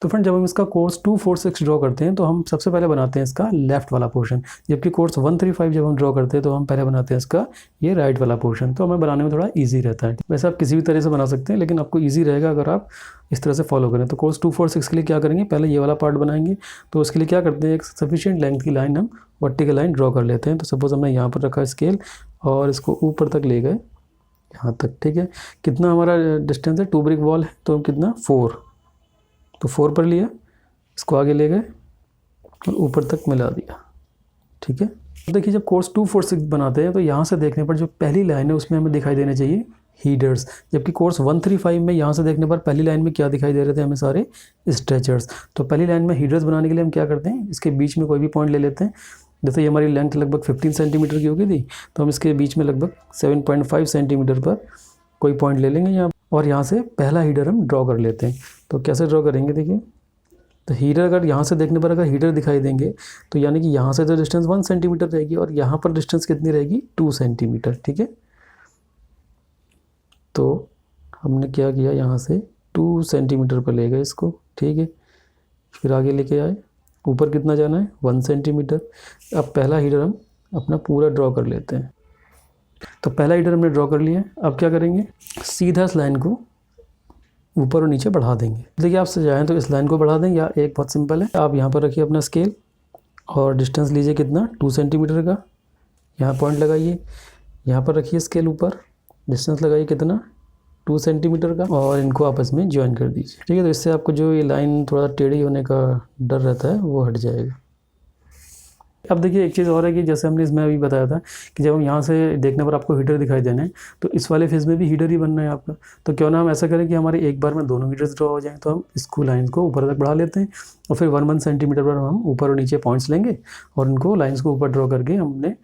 तो फ्रेंड, जब हम इसका कोर्स 246 ड्रॉ करते हैं तो हम सबसे पहले बनाते हैं इसका लेफ्ट वाला पोर्शन, जबकि कोर्स 135 जब हम ड्रॉ करते हैं तो हम पहले बनाते हैं इसका ये राइट वाला पोर्शन। तो हमें बनाने में थोड़ा इजी रहता है। वैसे आप किसी भी तरह से बना सकते हैं, लेकिन आपको ईजी रहेगा अगर आप इस तरह से फॉलो करें। तो कोर्स 246 के लिए क्या करेंगे, पहले ये वाला पार्ट बनाएंगे। तो उसके लिए क्या करते हैं, एक सफिशिएंट लेंथ की लाइन हम वर्टिकल लाइन ड्रॉ कर लेते हैं। तो सपोज हमने यहाँ पर रखा स्केल और इसको ऊपर तक ले गए यहाँ तक, ठीक है। कितना हमारा डिस्टेंस है, 2 ब्रिक वॉल है तो कितना 4, तो 4 पर लिया, इसको आगे ले गए और ऊपर तक मिला दिया, ठीक है। तो देखिए जब कोर्स 246 बनाते हैं तो यहाँ से देखने पर जो पहली लाइन है उसमें हमें दिखाई देने चाहिए हीडर्स, जबकि कोर्स 135 में यहाँ से देखने पर पहली लाइन में क्या दिखाई दे रहे थे हमें, सारे स्ट्रेचर्स। तो पहली लाइन में हीडर्स बनाने के लिए हम क्या करते हैं, इसके बीच में कोई भी पॉइंट ले लेते हैं। जैसे ये हमारी लेंथ लगभग 15 सेंटीमीटर की होगी थी, तो हम इसके बीच में लगभग 7.5 सेंटीमीटर पर कोई पॉइंट ले लेंगे यहाँ, और यहाँ से पहला हीडर हम ड्रॉ कर लेते हैं। तो कैसे ड्रॉ करेंगे, देखिए। तो हीडर अगर यहाँ से देखने पर अगर हीडर दिखाई देंगे तो यानी कि यहाँ से तो डिस्टेंस 1 सेंटीमीटर रहेगी और यहाँ पर डिस्टेंस कितनी रहेगी, 2 सेंटीमीटर, ठीक है। तो हमने क्या किया, यहाँ से 2 सेंटीमीटर पर ले गए इसको, ठीक है। फिर आगे लेके आए, ऊपर कितना जाना है, 1 सेंटीमीटर। अब पहला हीडर हम अपना पूरा ड्रॉ कर लेते हैं। तो पहला हीडर हमने ड्रॉ कर लिया। अब क्या करेंगे, सीधा इस लाइन को ऊपर और नीचे बढ़ा देंगे। देखिए आप सजाएं तो इस लाइन को बढ़ा दें, या एक बहुत सिंपल है, आप यहाँ पर रखिए अपना स्केल और डिस्टेंस लीजिए कितना, 2 सेंटीमीटर का। यहाँ पॉइंट लगाइए, यहाँ पर रखिए स्केल ऊपर, डिस्टेंस लगाइए कितना, 2 सेंटीमीटर का, और इनको आपस में ज्वाइन कर दीजिए, ठीक है। तो इससे आपको जो ये लाइन थोड़ा टेढ़ी होने का डर रहता है वो हट जाएगा। अब देखिए एक चीज़ और है कि जैसे हमने इसमें अभी बताया था कि जब हम यहाँ से देखने पर आपको हीटर दिखाई देना है, तो इस वाले फेज़ में भी हीटर ही बनना है आपका। तो क्यों ना हम ऐसा करें कि हमारे एक बार में दोनों हीटर्स ड्रॉ हो जाएं। तो हम इसको लाइन्स को ऊपर तक बढ़ा लेते हैं और फिर 1 सेंटीमीटर पर हम ऊपर और नीचे पॉइंट्स लेंगे और उनको लाइन्स को ऊपर ड्रॉ करके हमने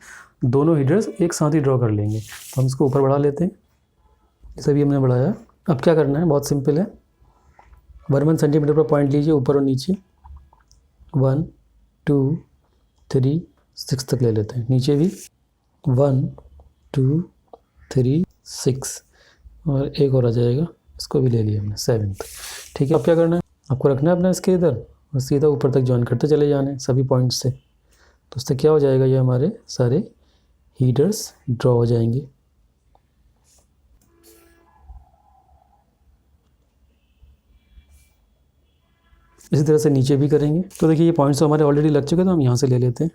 दोनों हीटर्स एक साथ ही ड्रॉ कर लेंगे। तो हम इसको ऊपर बढ़ा लेते हैं, जैसे भी हमने बढ़ाया। अब क्या करना है, बहुत सिंपल है, 1 सेंटीमीटर पर पॉइंट लीजिए ऊपर और नीचे, 1 2 3 6 तक ले लेते हैं। नीचे भी 1 2 3 6, और एक और आ जाएगा, इसको भी ले लिया हमने 7 तक, ठीक है। अब क्या करना है, आपको रखना है अपना इसके इधर और सीधा ऊपर तक ज्वाइन करते चले जाने सभी पॉइंट्स से। तो उससे क्या हो जाएगा, ये हमारे सारे हीडर्स ड्रॉ हो जाएंगे। इसी तरह से नीचे भी करेंगे। तो देखिए ये पॉइंट्स तो हमारे ऑलरेडी लग चुके हैं, तो हम यहाँ से ले लेते हैं,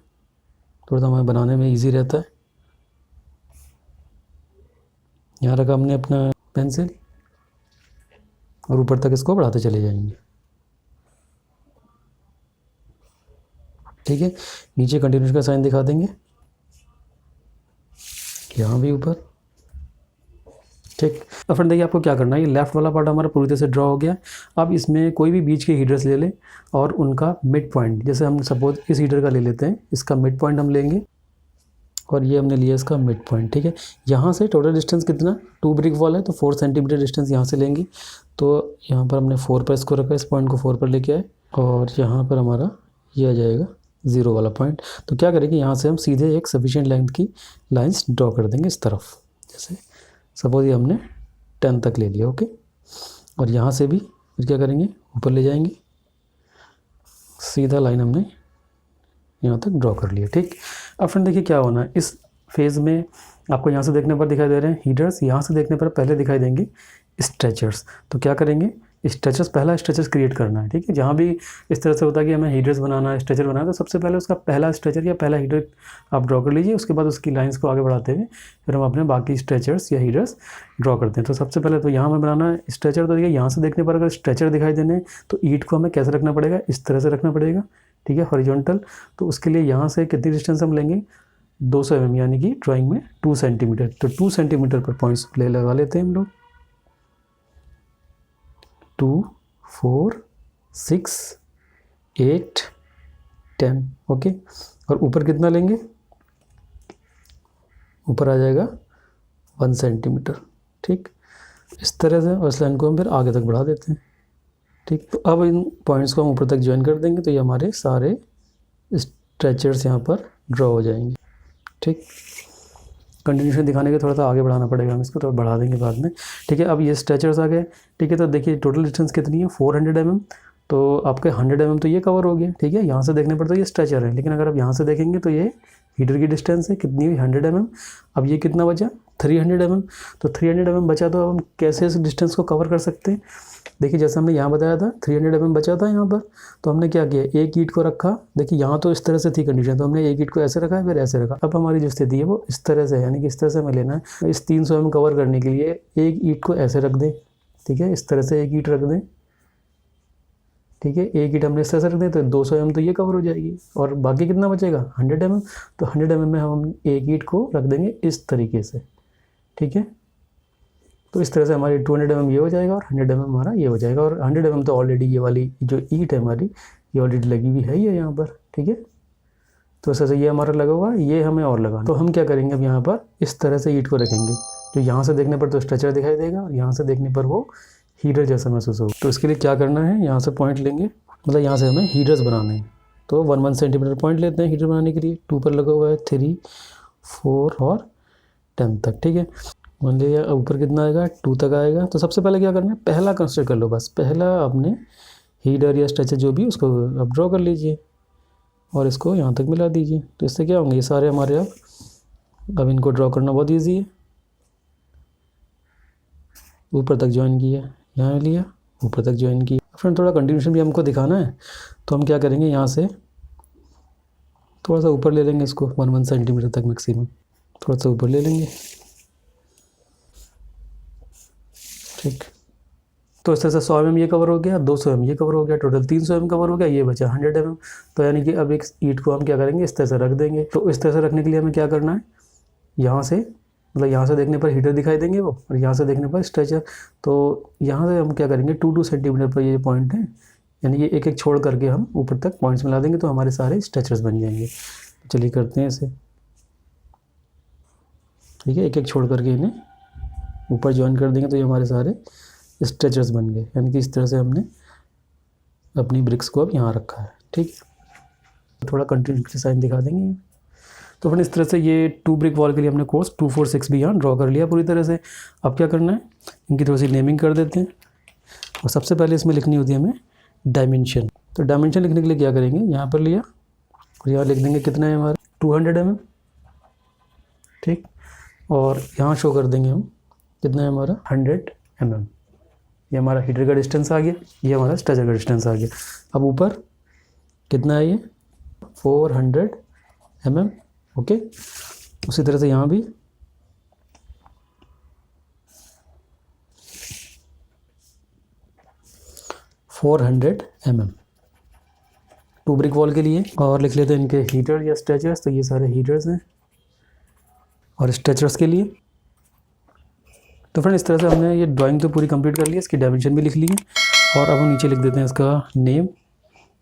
थोड़ा सा हमें बनाने में इजी रहता है। यहाँ रखा हमने अपना पेंसिल और ऊपर तक इसको बढ़ाते चले जाएंगे, ठीक है। नीचे कंटिन्यूस का साइन दिखा देंगे, यहाँ भी ऊपर, ठीक। अब फ्रेंड देखिए आपको क्या करना है, ये लेफ्ट वाला पार्ट हमारा पूरी तरह से ड्रॉ हो गया। अब इसमें कोई भी बीच के हीडर्स ले लें और उनका मिड पॉइंट, जैसे हम सपोज इस हीडर का ले लेते हैं, इसका मिड पॉइंट हम लेंगे और ये हमने लिया इसका मिड पॉइंट, ठीक है। यहाँ से टोटल डिस्टेंस कितना, 2 ब्रिक वॉल है तो 4 सेंटीमीटर डिस्टेंस यहाँ से लेंगे। तो यहाँ पर हमने 4 पर इसको रखा, इस पॉइंट को 4 पर लेके आए और यहाँ पर हमारा ये आ जाएगा 0 वाला पॉइंट। तो क्या करेंगे, यहाँ से हम सीधे एक सफिशिएंट लेंथ की लाइन्स ड्रॉ कर देंगे इस तरफ। जैसे सपोज ये हमने 10 तक ले लिया, ओके। और यहाँ से भी फिर क्या करेंगे, ऊपर ले जाएंगे, सीधा लाइन हमने यहाँ तक ड्रॉ कर लिया, ठीक। अब फ्रेंड देखिए क्या होना है, इस फेज़ में आपको यहाँ से देखने पर दिखाई दे रहे हैं हीटर्स, यहाँ से देखने पर पहले दिखाई देंगे स्ट्रेचर्स। तो क्या करेंगे, स्ट्रेचर्स, पहला स्ट्रेचर्स क्रिएट करना है, ठीक है। जहाँ भी इस तरह से होता है कि हमें हीटर्स बनाना है, स्ट्रेचर बनाना है, तो सबसे पहले उसका पहला स्ट्रेचर या पहला हीटर आप ड्रॉ कर लीजिए। उसके बाद उसकी लाइंस को आगे बढ़ाते हुए फिर हम अपने बाकी स्ट्रेचर्स या हीटर्स ड्रॉ करते हैं। तो सबसे पहले तो यहाँ हमें बनाना है स्ट्रेचर। तो देखिए यहाँ से देखने पर अगर स्ट्रेचर दिखाई देने तो ईंट को हमें कैसे रखना पड़ेगा, इस तरह से रखना पड़ेगा, ठीक है, हॉरिजॉन्टल। तो उसके लिए यहाँ से कितनी डिस्टेंस हम लेंगे, 200 mm, यानी कि ड्राइंग में 2 सेंटीमीटर। तो 2 सेंटीमीटर पर पॉइंट्स ले लगा लेते हैं हम लोग, 2 4 6 8 10, ओके। और ऊपर कितना लेंगे, ऊपर आ जाएगा 1 सेंटीमीटर, ठीक। इस तरह से, और इस लाइन को हम फिर आगे तक बढ़ा देते हैं, ठीक। तो अब इन पॉइंट्स को हम ऊपर तक ज्वाइन कर देंगे, तो ये हमारे सारे स्ट्रेचर्स यहाँ पर ड्रॉ हो जाएंगे, ठीक। कंटिन्यूशन दिखाने के थोड़ा सा आगे बढ़ाना पड़ेगा, हम इसको तो बढ़ा देंगे बाद में, ठीक है। अब ये स्ट्रेचर्स आ गए, ठीक है। तो देखिए टोटल डिस्टेंस कितनी है, 400 mm, तो आपके 100 mm तो ये कवर हो गया, ठीक है। यहाँ से देखने पर तो ये स्ट्रेचर है, लेकिन अगर आप यहाँ से देखेंगे तो ये हीटर की डिस्टेंस है कितनी हुई 100 mm। अब ये कितना बचा 300 mm। तो 300 mm बचा, तो अब हम कैसे इस डिस्टेंस को कवर कर सकते हैं। देखिए जैसे हमने यहाँ बताया था 300 mm बचा था यहाँ पर, तो हमने क्या किया, एक ईंट को रखा। देखिए यहाँ तो इस तरह से थी कंडीशन, तो हमने एक ईंट को ऐसे रखा है, फिर ऐसे रखा। अब हमारी जो स्थिति है वो इस तरह से है, यानी कि इस तरह से हमें लेना है। इस 300 mm कवर करने के लिए एक ईंट को ऐसे रख दें, ठीक है, इस तरह से एक ईंट रख दें, ठीक है। एक ईंट हमने इस तरह से रख दें तो 200 mm तो ये कवर हो जाएगी, और बाकी कितना बचेगा 100 mm। तो 100 mm में हम एक ईंट को रख देंगे इस तरीके से, ठीक है। तो इस तरह से हमारी 200 mm ये हो जाएगा और 100 mm हमारा ये हो जाएगा। और 100 mm तो ऑलरेडी ये वाली जो ईंट है हमारी ये ऑलरेडी लगी हुई है ही है यहाँ पर, ठीक है। तो इस तरह से ये हमारा लगा हुआ है, ये हमें और लगाना। तो हम क्या करेंगे, अब यहाँ पर इस तरह से ईंट को रखेंगे, जो यहाँ से देखने पर तो स्ट्रक्चर दिखाई देगा और यहाँ से देखने पर वो हीटर जैसा महसूस होगा। तो इसके लिए क्या करना है, यहाँ से पॉइंट लेंगे, मतलब यहाँ से हमें हीटर्स बनाने हैं। तो 1 सेंटीमीटर पॉइंट लेते हैं हीटर बनाने के लिए। 2 पर लगा हुआ है, 3, 4 और 10 तक, ठीक है। मान लिया ऊपर कितना आएगा 2 तक आएगा। तो सबसे पहले क्या करना है, पहला कंसिडर कर लो, बस पहला आपने हीटर या स्ट्रेचर जो भी उसको अब ड्रॉ कर लीजिए और इसको यहाँ तक मिला दीजिए। तो इससे क्या होंगे, ये सारे हमारे अब इनको ड्रॉ करना बहुत ईजी है। ऊपर तक ज्वाइन किया, यहाँ लिया, ऊपर तक ज्वाइन किया। फ्रेंड थोड़ा कंटिन्यूशन भी हमको दिखाना है, तो हम क्या करेंगे, यहाँ से थोड़ा सा ऊपर ले लेंगे इसको 1 सेंटीमीटर तक मैक्सिमम, थोड़ा सा ऊपर ले लेंगे, ठीक। तो इस तरह से 100 mm ये कवर हो गया, 200 mm ये कवर हो गया, टोटल 300 mm कवर हो गया, ये बचा 100 mm। तो यानी कि अब एक ईंट को हम क्या करेंगे, इस तरह से रख देंगे। तो इस तरह से रखने के लिए हमें क्या करना है, यहाँ से मतलब यहाँ से देखने पर हीटर दिखाई देंगे वो, और यहाँ से देखने पर स्ट्रेचर। तो यहाँ से हम क्या करेंगे 2-2 सेंटीमीटर पर ये पॉइंट है, यानी ये एक एक छोड़ करके हम ऊपर तक पॉइंट्स मिला देंगे, तो हमारे सारे स्ट्रेचर्स बन जाएंगे। चलिए करते हैं इसे, ठीक है। एक एक छोड़ करके इन्हें ऊपर ज्वाइन कर देंगे, तो ये हमारे सारे स्ट्रेचर्स बन गए। यानी कि इस तरह से हमने अपनी ब्रिक्स को अब यहाँ रखा है, ठीक। थोड़ा कंटिन्यूटी साइन दिखा देंगे। तो फिर इस तरह से ये 2 ब्रिक वॉल के लिए हमने कोर्स 2, 4, 6 भी यहाँ ड्रॉ कर लिया पूरी तरह से। अब क्या करना है, इनकी थोड़ी सी नेमिंग कर देते हैं। और सबसे पहले इसमें लिखनी होती है हमें डायमेंशन। तो डायमेंशन लिखने के लिए क्या करेंगे, यहाँ पर लिया और यहाँ लिख देंगे कितना है हमारा 200 mm, ठीक। और यहाँ शो कर देंगे हम कितना है हमारा 100 mm। ये हमारा हीटर का डिस्टेंस आ गया, ये हमारा स्ट्रेचर का डिस्टेंस आ गया। अब ऊपर कितना है, ये 400 mm, ओके। उसी तरह से यहाँ भी 400 mm 2 ब्रिक वॉल के लिए। और लिख लेते हैं इनके हीटर या स्ट्रेचर्स। तो ये सारे हीटर्स हैं और स्ट्रेचर्स के लिए। तो फ्रेंड इस तरह से हमने ये ड्राइंग तो पूरी कंप्लीट कर ली है, इसकी डायमेंशन भी लिख ली है। और अब हम नीचे लिख देते हैं इसका नेम,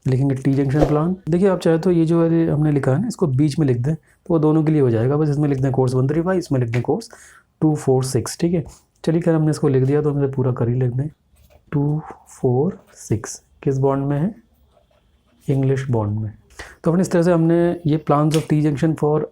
लिखेंगे टी जंक्शन प्लान। देखिए आप चाहे तो ये जो है हमने लिखा है ना, इसको बीच में लिख दें तो वो दोनों के लिए हो जाएगा। बस इसमें लिख दें कोर्स 135, इसमें लिख दें कोर्स 246, ठीक है। चलिए खैर हमने इसको लिख दिया, तो हमें पूरा कर ही लिख दें 246। किस बॉन्ड में है, इंग्लिश बॉन्ड में। तो अपने इस तरह से हमने ये plans of T junction for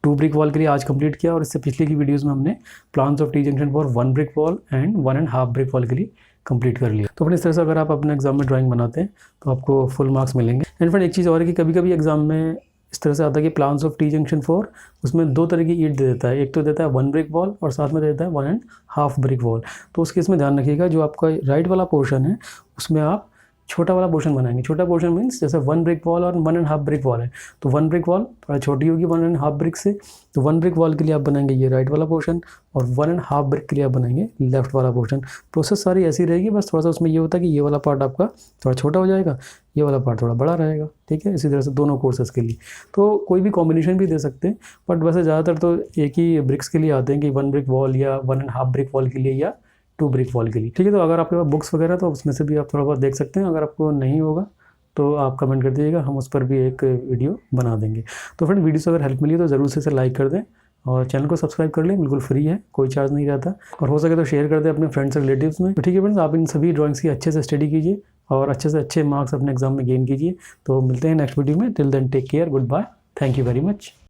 2 brick wall के लिए आज कंप्लीट किया। और इससे पिछले की वीडियोस में हमने plans of T junction for 1 brick wall and 1.5 brick wall के लिए कंप्लीट कर लिया। तो फ्रेंड इस तरह से अगर आप अपने एग्जाम में ड्राइंग बनाते हैं तो आपको फुल मार्क्स मिलेंगे। एंड फ्रेंड एक चीज़ और है कि कभी कभी एग्जाम में इस तरह से आता है कि प्लान्स ऑफ टी जंक्शन 4, उसमें 2 तरह की ईंट दे देता है। एक तो देता है 1 ब्रिक वॉल और साथ में देता है 1.5 ब्रिक वॉल। तो उस केस में ध्यान रखिएगा, जो आपका राइट वाला पोर्शन है उसमें आप छोटा वाला पोर्शन बनाएंगे। छोटा पोर्शन मीन्स जैसे 1 ब्रिक वॉल और 1.5 ब्रिक वॉल है, तो 1 ब्रिक वॉल थोड़ा छोटी होगी 1.5 ब्रिक से। तो 1 ब्रिक वॉल के लिए आप बनाएंगे ये राइट वाला पोर्शन, और 1.5 ब्रिक के लिए आप बनाएंगे लेफ्ट वाला पोर्शन। प्रोसेस सारी ऐसी रहेगी, बस थोड़ा सा उसमें ये होता है कि ये वाला पार्ट आपका थोड़ा छोटा हो जाएगा, ये वाला पार्ट थोड़ा बड़ा रहेगा, ठीक है। इसी तरह से दोनों कोर्सेज के लिए तो कोई भी कॉम्बिनेशन भी दे सकते हैं, बट वैसे ज़्यादातर तो एक ही ब्रिक्स के लिए आते हैं कि 1 ब्रिक वॉल या 1.5 ब्रिक वॉल के लिए या 2 ब्रिक वॉल के लिए, ठीक है। तो अगर आपके पास बुक्स वगैरह तो उसमें से भी आप थोड़ा बहुत देख सकते हैं। अगर आपको नहीं होगा तो आप कमेंट कर दीजिएगा, हम उस पर भी एक वीडियो बना देंगे। तो फ्रेंड वीडियो से अगर हेल्प मिली तो ज़रूर से इसे लाइक कर दें और चैनल को सब्सक्राइब कर लें, बिल्कुल फ्री है, कोई चार्ज नहीं रहता। और हो सके तो शेयर कर दें अपने फ्रेंड्स और रिलेटिव्स में। तो ठीक है फ्रेंड्स, आप इन सभी ड्राइंग्स की अच्छे से स्टडी कीजिए और अच्छे से अच्छे मार्क्स अपने एग्जाम में गेन कीजिए। तो मिलते हैं नेक्स्ट वीडियो में। Till then take care, good bye, thank you very much.